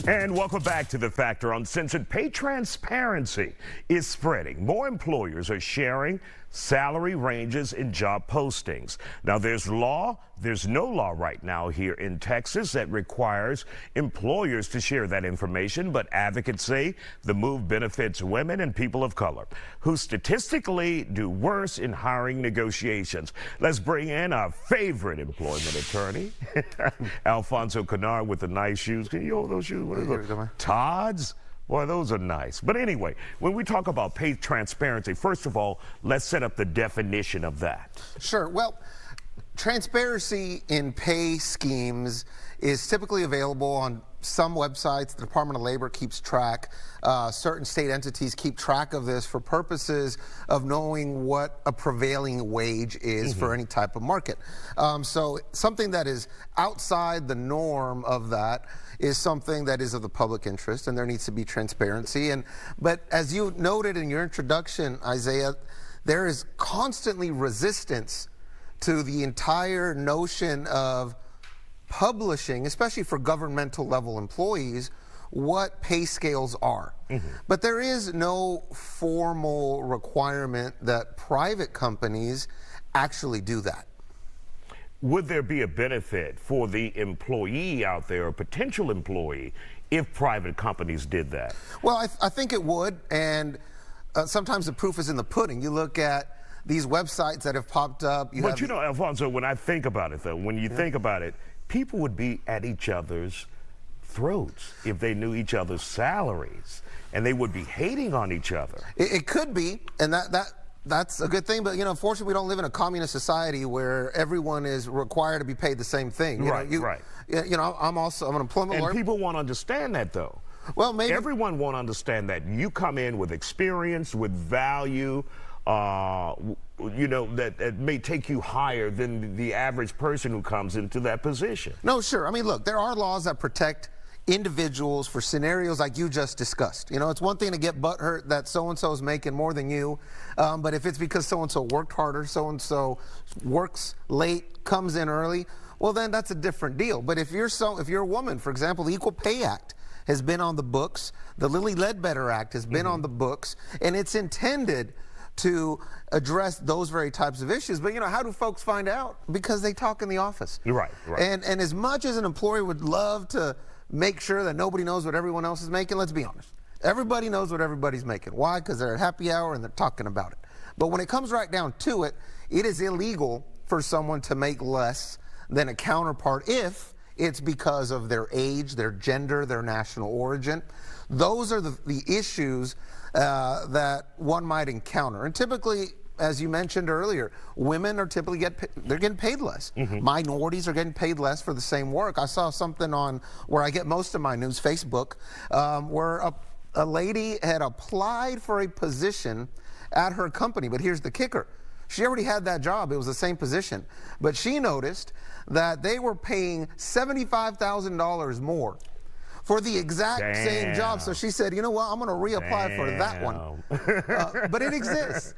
And welcome back to The Factor Uncensored. Pay transparency is spreading. More employers are sharing salary ranges in job postings. Now, there's no law right now here in Texas that requires employers to share that information, but advocates say the move benefits women and people of color who statistically do worse in hiring negotiations. Let's bring in our favorite employment attorney, Alfonso Kennard, with the nice shoes. Can you hold those shoes? What are those? Todd's? Boy, those are nice. But anyway, when we talk about pay transparency, first of all, let's set up the definition of that. Sure. Well, transparency in pay schemes is typically available on some websites. The Department of Labor keeps track. Certain state entities keep track of this for purposes of knowing what a prevailing wage is for any type of market. So something that is outside the norm of that is something that is of the public interest, and there needs to be transparency. But as you noted in your introduction, Isaiah, there is constantly resistance to the entire notion of publishing, especially for governmental level employees, what pay scales are. But there is no formal requirement that private companies actually do that. Would there be a benefit for the employee out there, a potential employee, if private companies did that? Well, I think it would, and sometimes the proof is in the pudding. You look at these websites that have popped up. But you know, Alfonso, when I think about it, though, when you think about it, people would be at each other's throats if they knew each other's salaries, and they would be hating on each other. It could be, and that's a good thing, but you know, unfortunately, we don't live in a communist society where everyone is required to be paid the same thing. Right. You know, I'm an employment lawyer. And people won't understand that, though. Well, maybe everyone won't understand that. You come in with experience, with value, you know, that may take you higher than the average person who comes into that position. No, sure. I mean, look, there are laws that protect individuals for scenarios like you just discussed. You know, it's one thing to get butthurt that so-and-so is making more than you, but if it's because so-and-so worked harder, so-and-so works late, comes in early, well, then that's a different deal. But if you're a woman, for example, the Equal Pay Act has been on the books, the Lilly Ledbetter Act has been on the books, and it's intended to address those very types of issues. But you know, how do folks find out? Because they talk in the office. Right. And as much as an employer would love to make sure that nobody knows what everyone else is making, let's be honest. Everybody knows what everybody's making. Why? Because they're at happy hour and they're talking about it. But when it comes right down to it, it is illegal for someone to make less than a counterpart if it's because of their age, their gender, their national origin. Those are the issues that one might encounter. And typically, as you mentioned earlier, women are typically getting paid less. Minorities are getting paid less for the same work. I saw something on where I get most of my news, Facebook, where a lady had applied for a position at her company. But here's the kicker. She already had that job. It was the same position. But she noticed that they were paying $75,000 more for the exact same job. So she said, you know what, I'm going to reapply for that one. But it exists.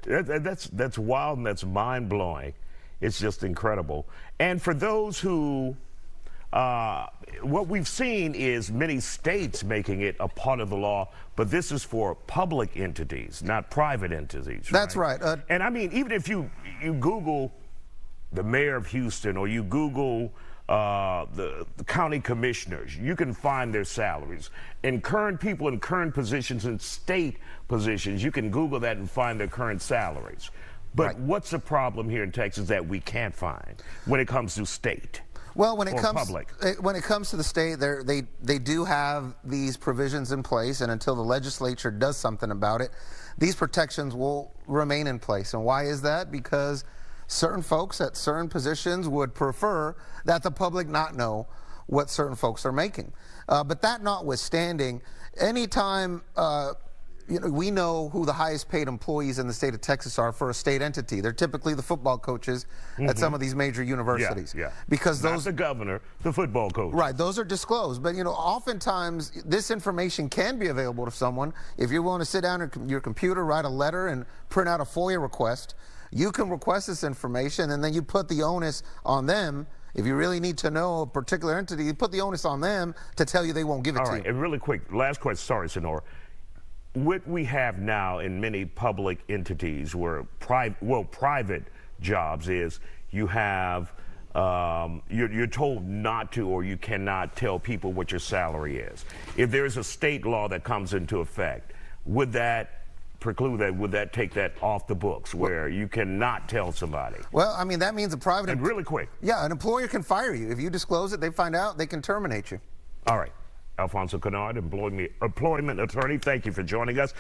That's wild and that's mind-blowing. It's just incredible. And for those who, what we've seen is many states making it a part of the law, but this is for public entities, not private entities. That's right. And I mean, even if you Google the mayor of Houston or you Google the county commissioners, you can find their salaries. And current people in current positions and state positions, you can Google that and find their current salaries. But what's the problem here in Texas that we can't find when it comes to state? Well, when it comes to the state, they do have these provisions in place, and until the legislature does something about it, these protections will remain in place. And why is that? Because certain folks at certain positions would prefer that the public not know what certain folks are making. But that notwithstanding, anytime we know who the highest paid employees in the state of Texas are for a state entity. They're typically the football coaches at some of these major universities. Because not the governor, the football coach. Right, those are disclosed. But you know, oftentimes this information can be available to someone. If you're willing to sit down at your computer, write a letter, and print out a FOIA request, you can request this information, and then you put the onus on them If you really need to know a particular entity, you put the onus on them to tell you they won't give it All to right, you. and really quick, last question. Sorry, Sonora. What we have now in many public entities where private jobs is you have you're told not to, or you cannot tell people what your salary is. If there's a state law that comes into effect, would that preclude that? Would that take that off the books where you cannot tell somebody? Well, I mean, that means a private... And really quick. Yeah, an employer can fire you. If you disclose it, they find out, they can terminate you. All right. Alfonso Kennard, employment attorney, thank you for joining us.